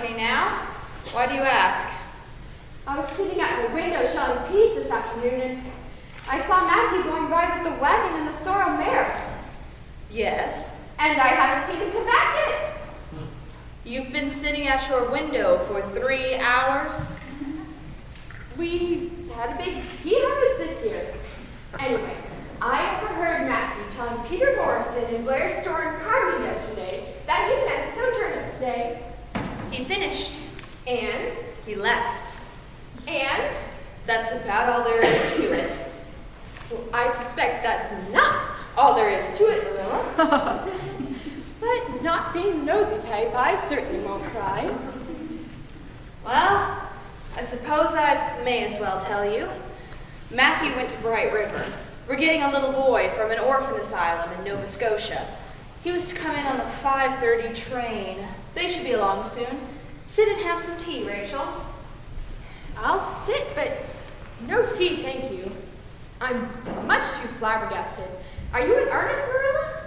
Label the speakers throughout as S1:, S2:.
S1: okay now? Why do you ask?
S2: I was sitting at my window shelling peas this afternoon, and I saw Matthew going by with the wagon and the sorrel mare.
S1: Yes?
S2: And I haven't seen him come back yet.
S1: You've been sitting at your window for 3 hours?
S2: We had a big pea harvest this year. Anyway, I overheard Matthew telling Peter Morrison in Blair's store in Carmody yesterday that he meant to sow turnips today.
S1: He finished.
S2: And?
S1: He left.
S2: And?
S1: That's about all there is to it.
S2: Well, I suspect that's not all there is to it, Marilla. But not being nosy type, I certainly won't cry.
S1: Well, I suppose I may as well tell you. Matthew went to Bright River. We're getting a little boy from an orphan asylum in Nova Scotia. He was to come in on the 5:30 train. They should be along soon. Sit and have some tea, Rachel.
S2: I'll sit, but no tea, thank you. I'm much too flabbergasted. Are you in earnest, Marilla?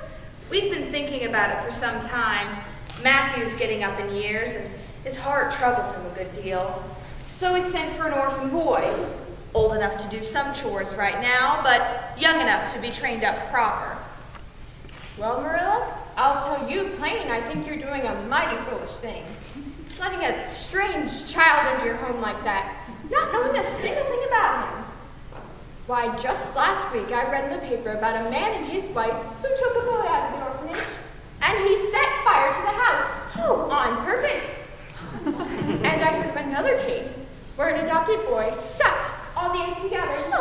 S1: We've been thinking about it for some time. Matthew's getting up in years, and his heart troubles him a good deal. So we sent for an orphan boy, old enough to do some chores right now, but young enough to be trained up proper.
S2: Well, Marilla, I'll tell you plain, I think you're doing a mighty foolish thing. Letting a strange child into your home like that, not knowing a single thing about him. Why, just last week I read in the paper about a man and his wife who took a boy out of the orphanage, and he set fire to the house, on purpose. And I heard of another case where an adopted boy sucked all the eggs he gathered.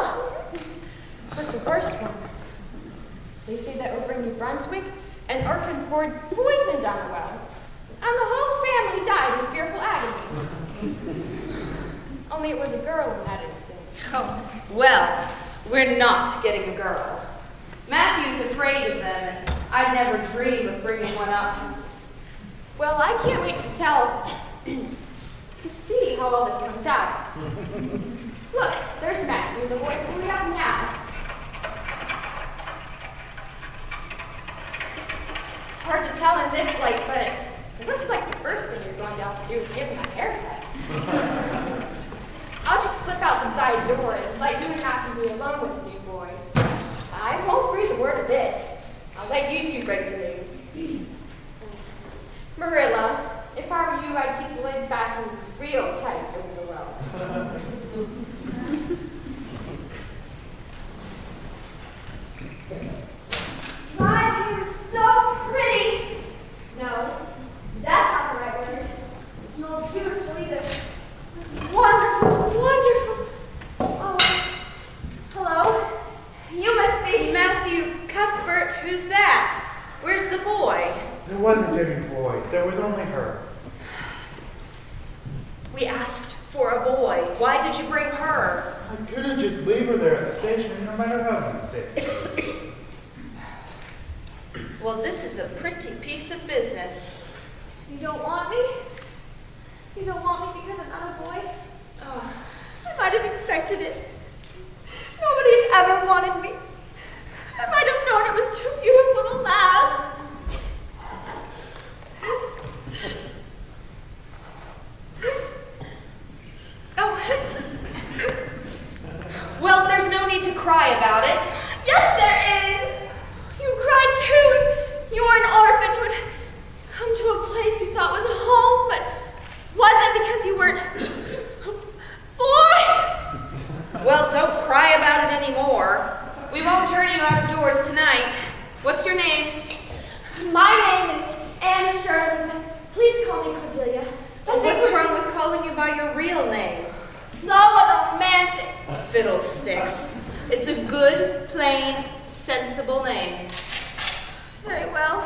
S2: But the worst one, they say that over in New Brunswick, an orphan poured poison down a well, and the whole family died in fearful agony. Only it was a girl in that instance.
S1: Oh, well, we're not getting a girl. Matthew's afraid of them, and I'd never dream of bringing one up.
S2: Well, I can't wait to see how all this comes out. Look, there's Matthew, the boy who we have now. It's hard to tell in this light, but it looks like the first thing you're going to have to do is give him a haircut. I'll just slip out the side door and let you and Matthew be alone with the new boy. I won't breathe a word of this. I'll let you two break the news. Marilla, if I were you, I'd keep the lid fastened real tight over the well. My, you're so pretty. No, that's not the right word. You're beautiful either. Wonderful, wonderful. Oh, hello. You must be
S1: Matthew Cuthbert, who's that? Where's the boy?
S3: There wasn't any boy. There was only her.
S1: We asked for a boy. Why did you bring her?
S3: I couldn't just leave her there at the station, no matter how mistake.
S1: Well, this is a pretty piece of business.
S2: You don't want me? You don't want me because I'm not a boy?
S1: Oh.
S2: I might have expected it. Nobody's ever wanted me. I might have known it was too beautiful to last.
S1: Oh. Well, there's no need to cry about it.
S2: Yes, there is. You cried too. You were an orphan who had come to a place you thought was home, but wasn't because you weren't a boy.
S1: Well, don't cry about it anymore. We won't turn you out of doors tonight. What's your name?
S2: My name is Anne Sherman. Please call me Cordelia.
S1: What's wrong with calling you by your real name?
S2: So romantic.
S1: Fiddlesticks. It's a good, plain, sensible name.
S2: Very well.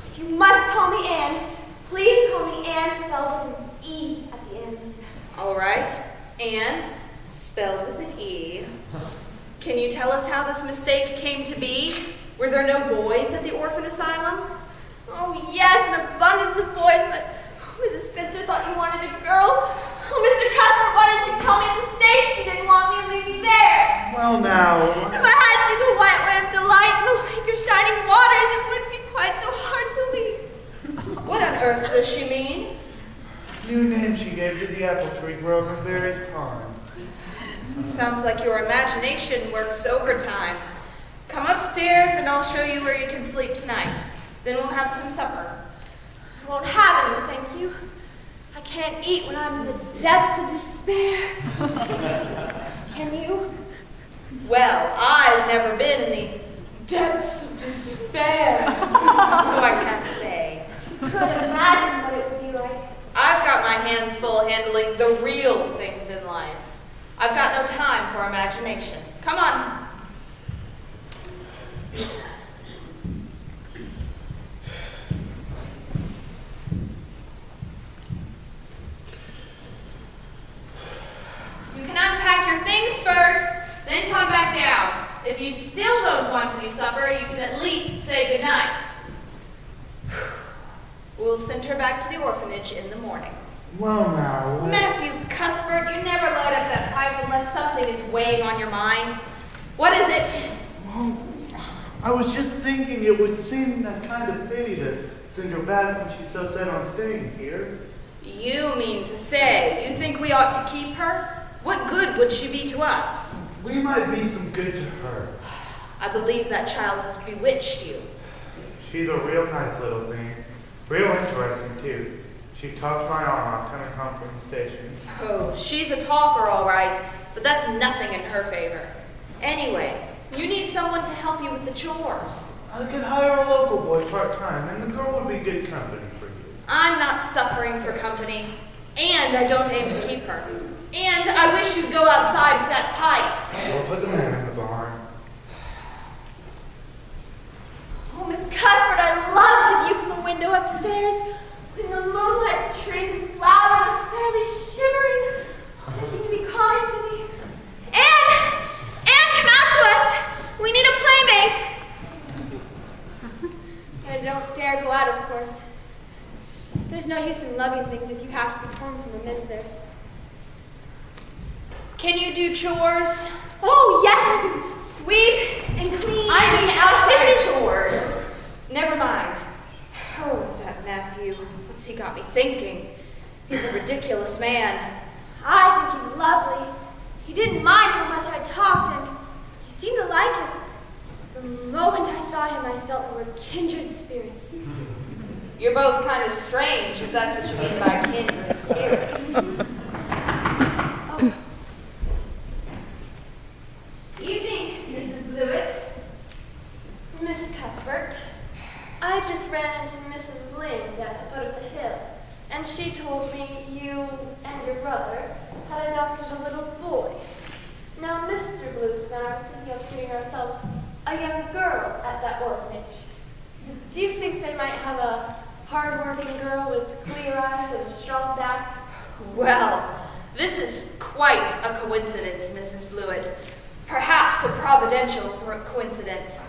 S2: If you must call me Anne, please call me Anne spelled with an E at the end.
S1: All right. Anne, spelled with an E. Can you tell us how this mistake came to be? Were there no boys at the orphan asylum?
S2: Oh, yes, an abundance of boys, but Mrs. Spencer thought you wanted a girl. Oh, Mr. Cuthbert, why didn't you tell me at the station you didn't want me and leave me there?
S3: Well, now.
S2: If I had seen the white ray of delight and the lake of shining waters, it wouldn't be quite so hard to leave.
S1: What on earth does she mean?
S3: New name she gave to the apple tree growing in Barry's pond.
S1: Sounds like your imagination works overtime. Come upstairs and I'll show you where you can sleep tonight. Then we'll have some supper.
S2: I won't have any, thank you. I can't eat when I'm in the depths of despair. Can you?
S1: Well, I've never been in the depths of despair, so I can't say.
S2: Couldn't imagine what it would be like.
S1: I've got my hands full handling the real things in life. I've got no time for imagination. Come on. You can unpack your things first, then come back down. If you still don't want any supper, you can at least say goodnight. We'll send her back to the orphanage in the morning.
S3: Well, now,
S1: Matthew Cuthbert, you never light up that pipe unless something is weighing on your mind. What is it?
S3: Well, I was just thinking it would seem that kind of pity to send her back when she's so set on staying here.
S1: You mean to say you think we ought to keep her? What good would she be to us?
S3: We might be some good to her.
S1: I believe that child has bewitched you.
S3: She's a real nice little thing. Real interesting, too. She talked my arm off coming home from the station.
S1: Oh, she's a talker, all right, but that's nothing in her favor. Anyway, you need someone to help you with the chores.
S3: I could hire a local boy part-time, and the girl would be good company for you.
S1: I'm not suffering for company, and I don't aim to keep her. And I wish you'd go outside with that pipe.
S3: We'll put the man in the barn.
S2: Oh, Miss Cuthbert, I love the view from the window upstairs. In the moonlight, the trees and flowers are fairly shimmering. They seem to be calling to me. Anne, come out to us. We need a playmate. I don't dare go out, of course. There's no use in loving things if you have to be torn from the midst there.
S1: Can you do chores?
S2: Oh, yes, I can sweep and clean.
S1: I mean outside
S2: dishes.
S1: chores. Never mind. Oh, that Matthew. What's he got me thinking? He's a ridiculous man.
S2: I think he's lovely. He didn't mind how much I talked, and he seemed to like it. The moment I saw him, I felt we were kindred spirits.
S1: You're both kind of strange, if that's what you mean by kindred spirits. Oh. Evening, Mrs. Blewett.
S2: Miss Cuthbert, I just ran into Mrs. Lynde at the foot of the hill, and she told me you and your brother had adopted a little boy. Now, Mr. Blewett and I were thinking of getting ourselves a young girl at that orphanage. Do you think they might have a hard-working girl with clear eyes and a strong back?
S1: Well, this is quite a coincidence, Mrs. Blewett. Perhaps a providential coincidence.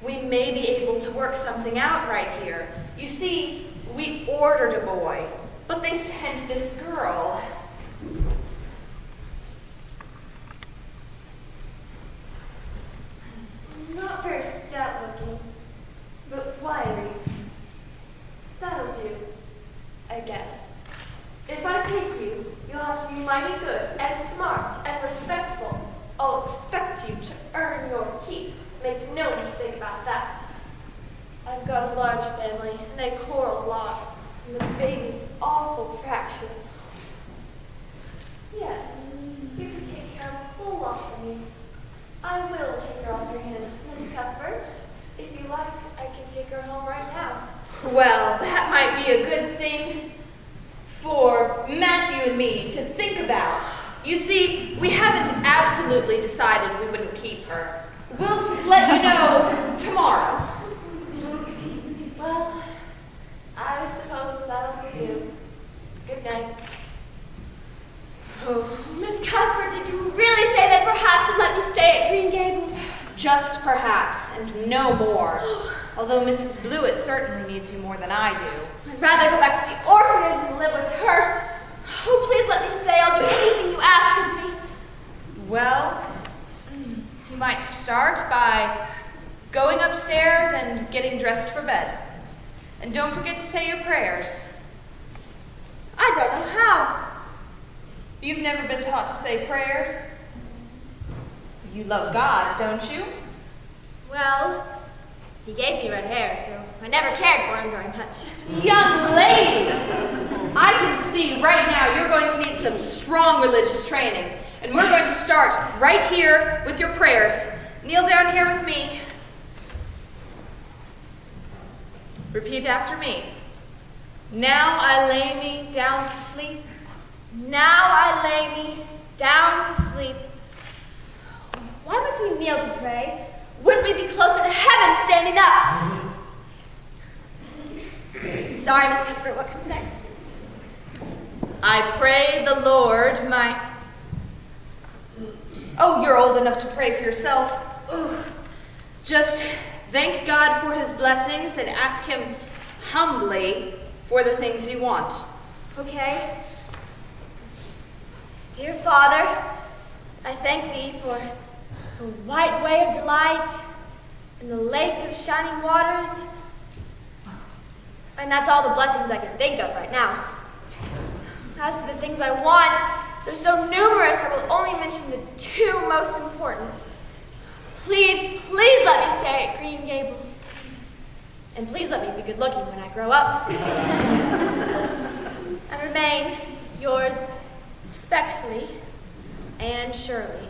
S1: We may be able to work something out right here. You see, we ordered a boy, but they sent this girl.
S2: Not very stout-looking, but wiry. That'll do, I guess. If I take you, you'll have to be mighty good and smart and respectful. I'll expect you to earn your keep. Make no mistake about that. I've got a large family, and they quarrel a lot, and the baby's awful fractious. Yes, you can take care of a whole lot for me. I will take her off your hands, Miss Cuthbert. If you like, I can take her home right now.
S1: Well, that might be a good thing for Matthew and me to think about. You see, we haven't absolutely decided we wouldn't keep her. We'll let you know tomorrow.
S2: Well, I suppose that'll do. Good night.
S1: Oh,
S2: Miss Cuthbert, did you really say that perhaps you'd let me stay at Green Gables?
S1: just perhaps, and no more. Although Mrs. Blewett certainly needs you more than I do.
S2: I'd rather go back to the orphanage and live with her. Oh, please let me stay. I'll do anything you ask of me.
S1: Well, you might start by going upstairs and getting dressed for bed. And don't forget to say your prayers.
S2: I don't know
S1: You've never been taught to say prayers? You love God, don't you?
S2: Well, he gave me red hair, so I never cared for him very much.
S1: Young lady! I can see right now you're going to need some strong religious training. And we're going to start right here with your prayers. Kneel down here with me. Repeat after me. Now I lay me down to sleep.
S2: Now I lay me down to sleep. Why must we kneel to pray? Wouldn't we be closer to heaven standing up? Sorry, Miss Cuthbert, what comes next?
S1: I pray the Lord my... Oh, you're old enough to pray for yourself. Ooh. Just thank God for his blessings and ask him humbly for the things you want.
S2: Okay. Dear Father, I thank thee for the white way of delight and the lake of shining waters. And that's all the blessings I can think of right now. As for the things I want, they're so numerous I will only mention the two most important. Please, please let me stay at Green Gables. And please let me be good looking when I grow up. And remain yours respectfully and surely.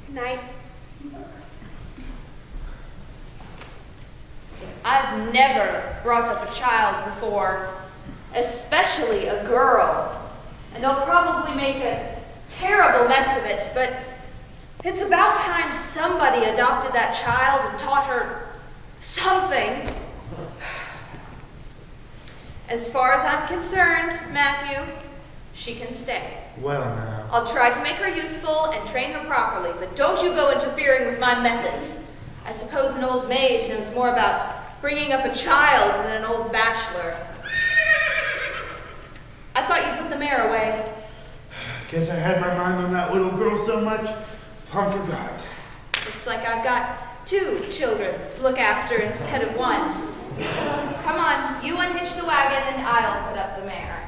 S2: Good night.
S1: I've never brought up a child before, especially a girl. And I'll probably make a terrible mess of it, but it's about time somebody adopted that child and taught her something. As far as I'm concerned, Matthew, she can stay.
S3: Well, now.
S1: I'll try to make her useful and train her properly, but don't you go interfering with my methods. I suppose an old maid knows more about bringing up a child than an old bachelor. I thought you put the mare away.
S3: Guess I had my mind on that little girl so much, I forgot.
S1: Looks like I've got two children to look after instead of one. Come on, you unhitch the wagon and I'll put up the mare.